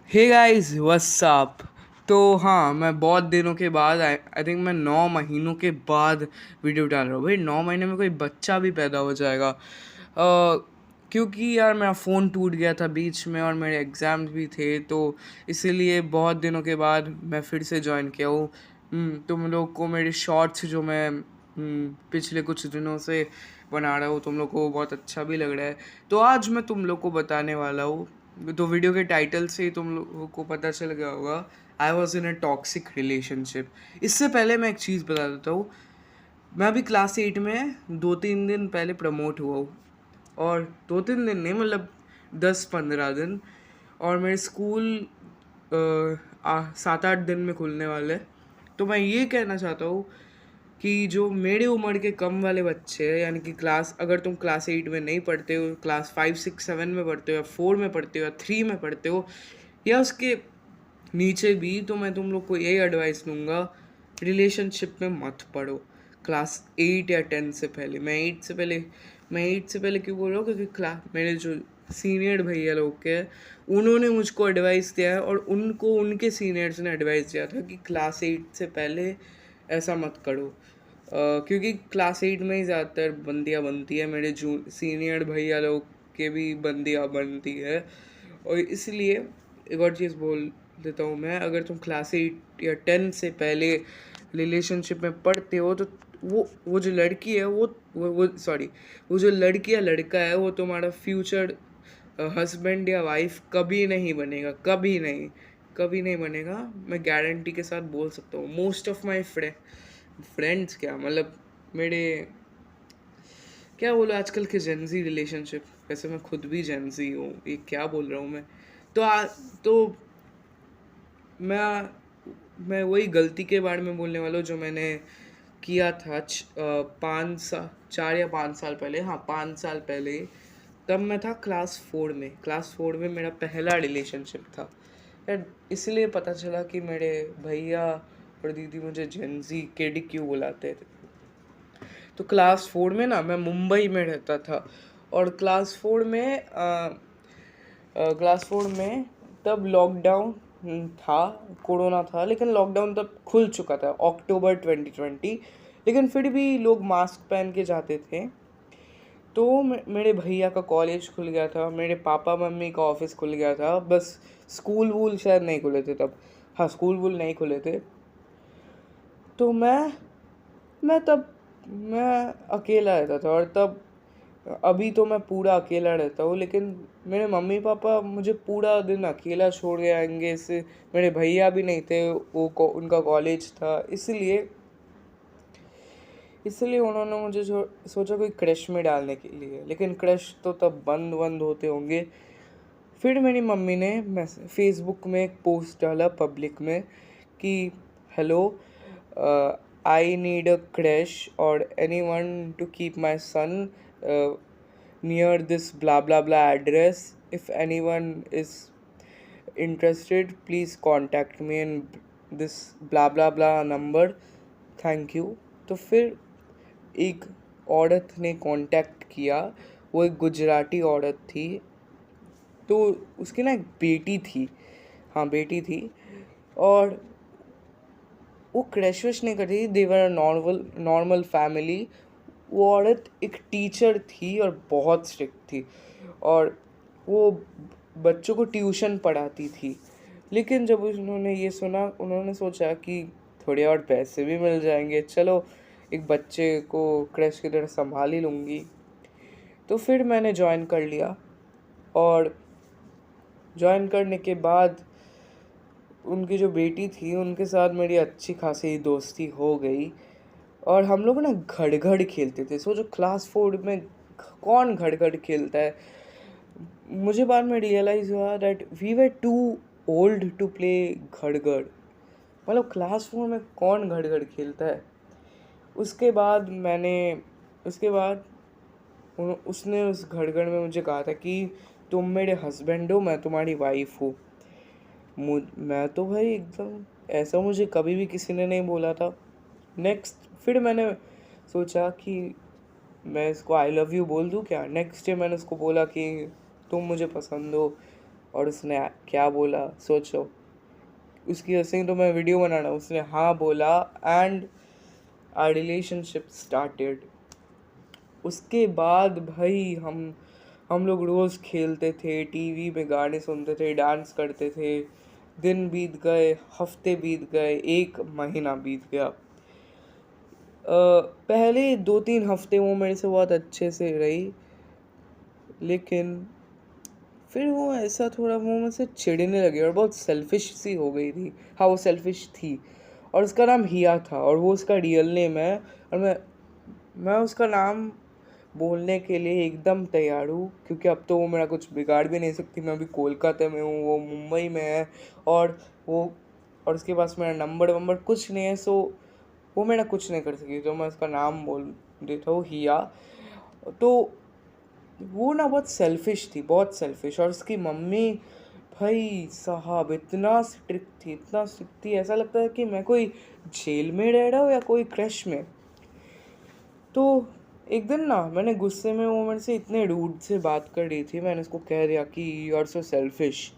Hey guys what's up. तो हाँ, मैं बहुत दिनों के बाद आई थिंक मैं 9 महीनों के बाद वीडियो डाल रहा हूँ। भाई 9 महीने में कोई बच्चा भी पैदा हो जाएगा। क्योंकि यार मेरा फ़ोन टूट गया था बीच में और मेरे एग्ज़ाम्स भी थे, तो इसीलिए बहुत दिनों के बाद मैं फिर से ज्वाइन किया हूँ। तुम लोग को मेरे शॉर्ट्स जो मैं पिछले कुछ दिनों से बना रहा हूँ, तुम लोग को बहुत अच्छा भी लग रहा है। तो आज मैं तुम लोग को बताने वाला हूँ, तो वीडियो के टाइटल से ही तुम लोगों को पता चल गया होगा, I was in a toxic relationship. इससे पहले मैं एक चीज़ बता देता हूँ। मैं अभी क्लास 8 में 2-3 दिन पहले प्रमोट हुआ हूँ, और 2-3 दिन नहीं, मतलब 10-15 दिन। और मेरे स्कूल 7-8 दिन में खुलने वाले हैं। तो मैं ये कहना चाहता हूँ कि जो मेरे उम्र के कम वाले बच्चे हैं, यानी कि अगर तुम क्लास 8 में नहीं पढ़ते हो, क्लास 5, 6, 7 में पढ़ते हो, या 4 में पढ़ते हो, या 3 में पढ़ते हो, या उसके नीचे भी, तो मैं तुम लोग को यही एडवाइस दूंगा, रिलेशनशिप में मत पढ़ो क्लास 8 या 10 से पहले। मैं 8 से पहले क्यों बोल रहा हूँ, क्योंकि मेरे जो सीनियर भैया लोग के उन्होंने मुझको एडवाइस दिया है, और उनको उनके सीनियर्स ने एडवाइस दिया था कि क्लास 8 से पहले ऐसा मत करो। क्योंकि क्लास 8 में ही ज़्यादातर बंदियाँ बनती है, मेरे जो सीनियर भैया लोग के भी बंदियाँ बनती है। और इसलिए एक और चीज़ बोल देता हूँ मैं, अगर तुम क्लास 8 या 10 से पहले रिलेशनशिप में पढ़ते हो, तो वो जो लड़की है, वो सॉरी, वो जो लड़की या लड़का है, वो तुम्हारा फ्यूचर हस्बैंड या वाइफ कभी नहीं बनेगा, कभी नहीं बनेगा। मैं गारंटी के साथ बोल सकता हूँ। मोस्ट ऑफ माई फ्रेंड्स, क्या मतलब, मेरे, क्या बोलो, आजकल के जेंजी रिलेशनशिप, वैसे मैं खुद भी जेंजी हूँ, ये क्या बोल रहा हूँ मैं। तो मैं वही गलती के बारे में बोलने वाला हूँ जो मैंने किया था 4 या 5 साल पहले। हाँ, 5 साल पहले। तब मैं था क्लास 4 में मेरा पहला रिलेशनशिप था यार। इसलिए पता चला कि मेरे भैया और दीदी मुझे जेंजी किड क्यों बुलाते थे। तो क्लास 4 में ना, मैं मुंबई में रहता था, और क्लास 4 में तब लॉकडाउन था, कोरोना था, लेकिन लॉकडाउन तब खुल चुका था, अक्टूबर 2020। लेकिन फिर भी लोग मास्क पहन के जाते थे। तो मेरे भैया का कॉलेज खुल गया था, मेरे पापा मम्मी का ऑफिस खुल गया था, बस स्कूल वूल शायद नहीं खुले थे तब। हाँ, स्कूल वूल नहीं खुले थे। तो मैं अकेला रहता था, और तब, अभी तो मैं पूरा अकेला रहता हूँ, लेकिन मेरे मम्मी पापा मुझे पूरा दिन अकेला छोड़ के आएंगे। इससे मेरे भैया भी नहीं थे, उनका कॉलेज था, इसलिए उन्होंने मुझे सोचा कोई क्रश में डालने के लिए, लेकिन क्रश तो तब बंद होते होंगे। फिर मेरी मम्मी ने फेसबुक में एक पोस्ट डाला पब्लिक में कि hello, I need a creche और anyone to keep my son near this blah blah blah address, if anyone is interested please contact me in this blah blah blah number, thank you. तो फिर एक औरत ने contact किया। वो एक गुजराती औरत थी। तो उसकी ना एक बेटी थी, हाँ बेटी थी, और वो क्रश वश नहीं करती थी, देवर नॉर्मल फैमिली। वो औरत एक टीचर थी और बहुत स्ट्रिक्ट थी, और वो बच्चों को ट्यूशन पढ़ाती थी। लेकिन जब उन्होंने ये सुना, उन्होंने सोचा कि थोड़े और पैसे भी मिल जाएंगे, चलो एक बच्चे को क्रश की तरह संभाल ही लूँगी। तो फिर मैंने ज्वाइन कर लिया, और ज्वाइन करने के बाद उनकी जो बेटी थी उनके साथ मेरी अच्छी खासी दोस्ती हो गई। और हम लोग ना घड़ घड़ खेलते थे। सोचो क्लास 4 में कौन घड़ घड़ खेलता है। मुझे बाद में रियलाइज़ हुआ that we were too old to play घड़ घड़। मतलब क्लास 4 में कौन घड़ घड़ खेलता है। उसके बाद उसने उस घड़ घड़ में मुझे कहा था कि तुम मेरे हस्बैंड हो, मैं तुम्हारी वाइफ हूँ। मैं तो भाई एकदम, ऐसा मुझे कभी भी किसी ने नहीं बोला था। फिर मैंने सोचा कि मैं इसको आई लव यू बोल दूँ क्या। नेक्स्ट डे मैंने उसको बोला कि तुम मुझे पसंद हो, और उसने क्या बोला सोचो, उसकी हंसी तो मैं वीडियो बना रहा हूँ, उसने हाँ बोला एंड आवर रिलेशनशिप स्टार्टेड। उसके बाद भाई हम लोग रोज़ खेलते थे, टीवी में गाने सुनते थे, डांस करते थे। दिन बीत गए, हफ्ते बीत गए, 1 महीना बीत गया। पहले 2-3 हफ्ते वो मेरे से बहुत अच्छे से रही, लेकिन फिर वो ऐसा थोड़ा वो मुझसे चिढ़ने लगी और बहुत सेल्फिश सी हो गई थी। हाँ, वो सेल्फिश थी और उसका नाम हिया था और वो उसका रियल नेम है। और मैं उसका नाम बोलने के लिए एकदम तैयार हूँ, क्योंकि अब तो वो मेरा कुछ बिगाड़ भी नहीं सकती। मैं अभी कोलकाता में हूँ, वो मुंबई में है, और वो और उसके पास मेरा नंबर वंबर कुछ नहीं है, सो वो मेरा कुछ नहीं कर सकी। तो मैं उसका नाम बोल देता हूँ, हिया। तो वो ना बहुत सेल्फिश थी, बहुत सेल्फिश। और उसकी मम्मी भाई साहब इतना स्ट्रिक्ट थी, इतना स्ट्रिक्ट थी, ऐसा लगता है कि मैं कोई जेल में रह रहा हूँ या कोई क्रश में। तो एक दिन ना मैंने गुस्से में, वो मेरे से इतने रूड से बात कर रही थी, मैंने उसको कह दिया कि यू आर सो सेल्फिश।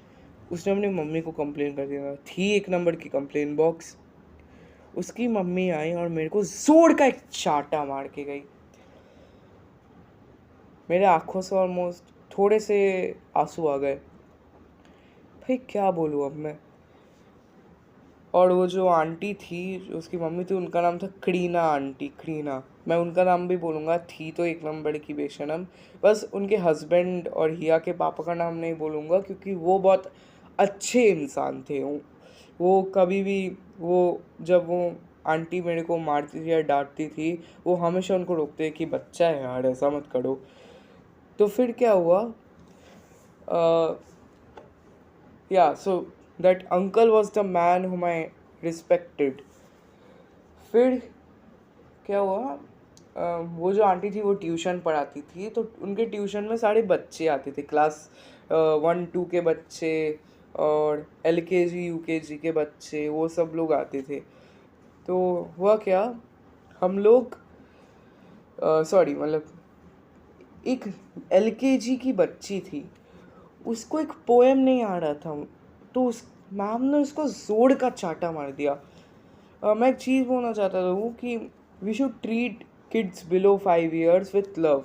उसने अपनी मम्मी को कंप्लेन कर दिया थी, 1 नंबर की कंप्लेन बॉक्स। उसकी मम्मी आई और मेरे को जोर का एक चाटा मार के गई। मेरे आंखों से ऑलमोस्ट थोड़े से आंसू आ गए। भाई क्या बोलूँ अब मैं। और वो जो आंटी थी, जो उसकी मम्मी थी, उनका नाम था करीना आंटी, करीना। मैं उनका नाम भी बोलूँगा, थी तो 1 नंबर की बेशरम। बस उनके हस्बैंड और हिया के पापा का नाम नहीं बोलूँगा, क्योंकि वो बहुत अच्छे इंसान थे। वो कभी भी जब वो आंटी मेरे को मारती थी या डांटती थी, वो हमेशा उनको रोकते कि बच्चा है यार, ऐसा मत करो। तो फिर क्या हुआ, yeah, so that uncle was the man whom I respected. फिर क्या हुआ, वो जो आंटी थी वो ट्यूशन पढ़ाती थी, तो उनके ट्यूशन में सारे बच्चे आते थे, क्लास 1-2 के बच्चे और LKG UKG के बच्चे, वो सब लोग आते थे। तो हुआ क्या, हम लोग सॉरी मतलब एक LKG की बच्ची थी, उसको एक पोएम नहीं आ रहा था, तो उस मैम ने उसको जोड़ का चाटा मार दिया। मैं एक चीज़ बोलना चाहता था कि we should treat kids below 5 years with love.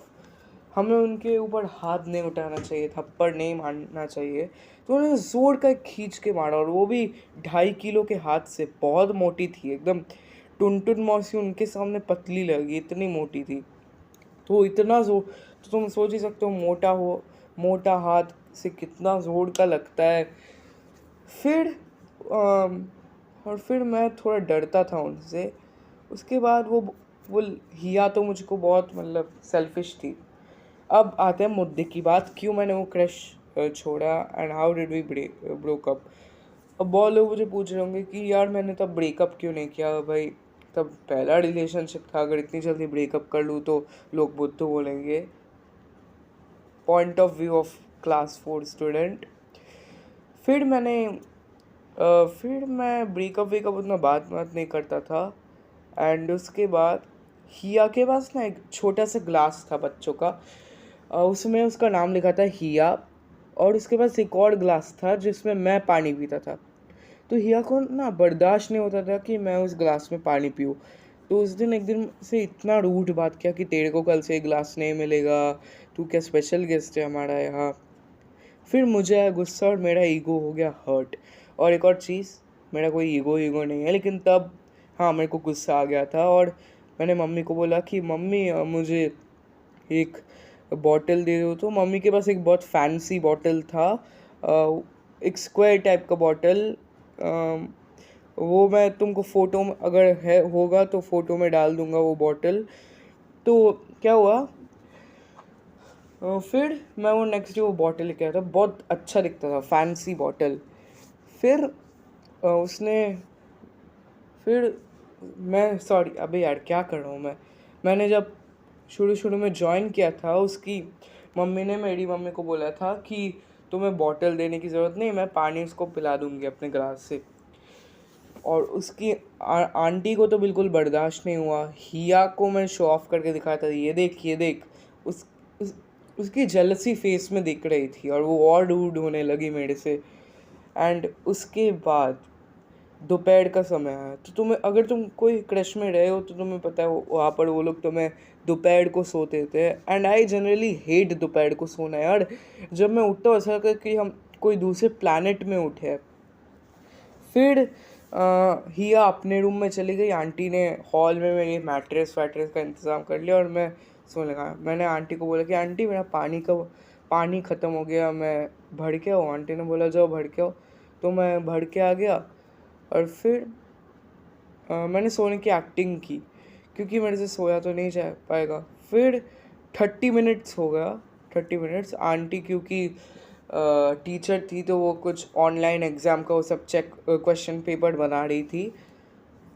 हमें उनके ऊपर हाथ नहीं उठाना चाहिए, थप्पड़ नहीं मारना चाहिए। तो उन्होंने जोर का खींच के मारा, और वो भी 2.5 किलो के हाथ से। बहुत मोटी थी एकदम, टुनटुन मौसी उनके सामने पतली लगी, इतनी मोटी थी। तो इतना जोर, तो तुम सोच ही सकते हो मोटा हाथ से कितना जोर का लगता है। फिर और फिर मैं थोड़ा डरता था उनसे। उसके बाद वो हिया तो मुझको बहुत मतलब सेल्फिश थी। अब आते हैं मुद्दे की बात, क्यों मैंने वो क्रश छोड़ा and how did we broke up. अब बहुत लोग मुझे पूछ रहे होंगे कि यार मैंने तब ब्रेकअप क्यों नहीं किया। भाई तब पहला रिलेशनशिप था, अगर इतनी जल्दी ब्रेकअप कर लूँ तो लोग बुद्ध तो बोलेंगे। Point of view of class 4 student. फिर मैं ब्रेकअप वेकअप उतना बात नहीं करता था। एंड उसके बाद हिया के पास ना एक छोटा सा ग्लास था बच्चों का, उसमें उसका नाम लिखा था हिया, और उसके पास एक और ग्लास था जिसमें मैं पानी पीता था। तो हिया को ना बर्दाश्त नहीं होता था कि मैं उस ग्लास में पानी पीऊँ। तो उस दिन एक दिन से इतना रूड बात किया कि तेरे को कल से ग्लास नहीं मिलेगा, तू क्या स्पेशल गेस्ट है हमारा यहाँ। फिर मुझे आया गुस्सा और मेरा ईगो हो गया हर्ट। और एक और चीज़, मेरा कोई ईगो नहीं है, लेकिन तब हाँ मेरे को गुस्सा आ गया था, और मैंने मम्मी को बोला कि मम्मी मुझे एक बॉटल दे दो। तो मम्मी के पास एक बहुत फैंसी बॉटल था, एक स्क्वायर टाइप का बॉटल। वो मैं तुमको फ़ोटो में अगर है होगा तो फ़ोटो में डाल दूँगा वो बॉटल। तो क्या हुआ, फिर मैं वो नेक्स्ट डे वो बॉटल लेके आया था, बहुत अच्छा दिखता था, फैंसी बॉटल। फिर उसने फिर मैं सॉरी अबे यार क्या कर रहा हूँ मैंने जब शुरू में ज्वाइन किया था, उसकी मम्मी ने मेरी मम्मी को बोला था कि तुम्हें बॉटल देने की ज़रूरत नहीं, मैं पानी उसको पिला दूँगी अपने गिलास से। और उसकी आंटी को तो बिल्कुल बर्दाश्त नहीं हुआ। हिया को मैं शो ऑफ करके दिखाया था, ये देख उस उसकी जेलसी फेस में दिख रही थी और वो और रूड होने लगी मेरे से। एंड उसके बाद दोपहर का समय आया, तो तुम्हें अगर तुम कोई क्रश में रहे हो तो तुम्हें पता है वहाँ पर वो लोग तुम्हें दोपहर को सोते थे। एंड आई जनरली हेट दोपहर को सोना यार। जब मैं उठता हूँ ऐसा लगता है कि हम कोई दूसरे प्लानट में उठे हैं। फिर हिया अपने रूम में चली गई, आंटी ने हॉल में मेरी मैट्रेस वैट्रेस का इंतज़ाम कर लिया और मैं सोने लगा। मैंने आंटी को बोला कि आंटी मेरा पानी ख़त्म हो गया, मैं भर के आओ। आंटी ने बोला जाओ भर के आओ। तो मैं भर के आ गया और फिर मैंने सोने की एक्टिंग की क्योंकि मेरे से सोया तो नहीं जा पाएगा। फिर 30 मिनट्स हो गया। 30 मिनट्स आंटी क्योंकि टीचर थी तो वो कुछ ऑनलाइन एग्ज़ाम का वो सब चेक क्वेश्चन पेपर बना रही थी।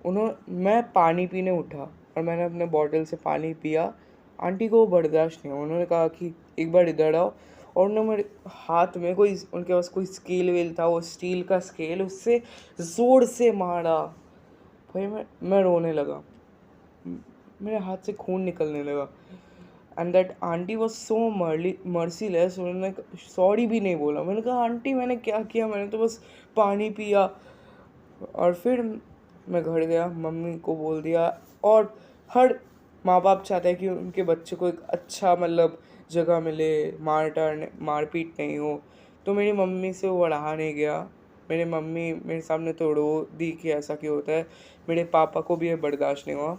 मैं पानी पीने उठा और मैंने अपने बॉटल से पानी पिया। आंटी को वो बर्दाश्त नहीं हुआ। उन्होंने कहा कि एक बार इधर आओ, और उन्होंने मेरे हाथ में उनके पास कोई स्केल वेल था, वो स्टील का स्केल, उससे ज़ोर से मारा। भाई मैं रोने लगा, मेरे हाथ से खून निकलने लगा। And that aunty was so merciless. उन्होंने सॉरी भी नहीं बोला। मैंने कहा आंटी मैंने क्या किया, मैंने तो बस पानी पिया। और फिर मैं घर गया, मम्मी को बोल दिया। और हर माँ बाप चाहते हैं कि उनके बच्चे को एक अच्छा मतलब जगह मिले, मारपीट नहीं हो। तो मेरी मम्मी से वो रहा नहीं गया। मेरी मम्मी मेरे सामने तो रो दी कि ऐसा क्यों होता है। मेरे पापा को भी ये बर्दाश्त नहीं हुआ।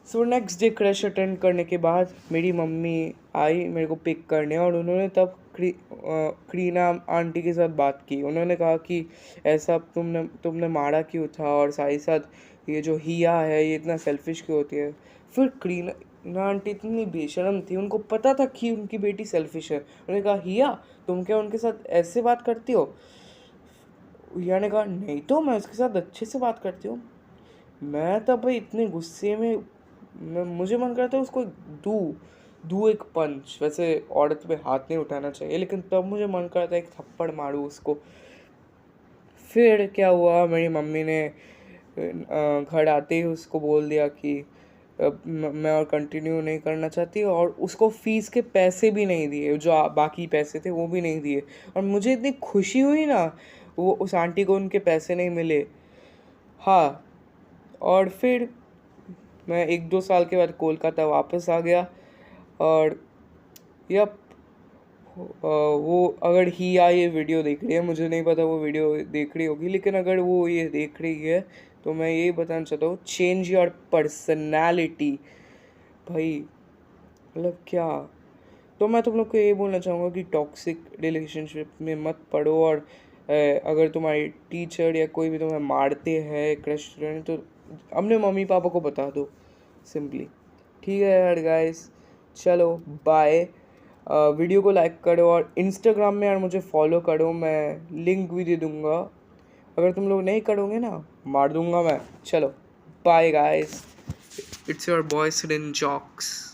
So next day crush attend करने के बाद मेरी मम्मी आई मेरे को पिक करने, और उन्होंने तब करीना आंटी के साथ बात की। उन्होंने कहा कि ऐसा तुमने मारा क्यों था, और साथ ही साथ ये जो हिया है ये इतना सेल्फिश क्यों होती है। फिर करीना आंटी इतनी बेशरम थी, उनको पता था कि उनकी बेटी सेल्फिश है। उन्होंने कहा हिया तुम क्या उनके साथ ऐसे बात करती हो। हिया ने कहा नहीं तो मैं उसके साथ अच्छे से बात करती हूँ। मैं तब भाई इतने गुस्से में मुझे मन करता है उसको दू एक पंच। वैसे औरत पे हाथ नहीं उठाना चाहिए, लेकिन तब मुझे मन करता है एक थप्पड़ मारूँ उसको। फिर क्या हुआ, मेरी मम्मी ने घर आते ही उसको बोल दिया कि मैं और कंटिन्यू नहीं करना चाहती, और उसको फ़ीस के पैसे भी नहीं दिए, जो बाकी पैसे थे वो भी नहीं दिए। और मुझे इतनी खुशी हुई ना, वो उस आंटी को उनके पैसे नहीं मिले। हाँ, और फिर मैं 1-2 साल के बाद कोलकाता वापस आ गया। और यप वो अगर हिया ये वीडियो देख रही है, मुझे नहीं पता वो वीडियो देख रही होगी, लेकिन अगर वो ये देख रही है तो मैं यही बताना चाहता हूँ, चेंज योर पर्सनैलिटी। भाई मतलब क्या। तो मैं तुम लोग को ये बोलना चाहूँगा कि टॉक्सिक रिलेशनशिप में मत पड़ो। और अगर तुम्हारी टीचर या कोई भी तुम्हें मारते हैं क्रश तो अपने मम्मी पापा को बता दो सिंपली। ठीक है यार गाइस, चलो बाय। वीडियो को लाइक करो और इंस्टाग्राम में यार मुझे फॉलो करो, मैं लिंक भी दे दूँगा। अगर तुम लोग नहीं करोगे ना मार दूँगा मैं। चलो bye guys, it's your boy सिडन जॉक्स।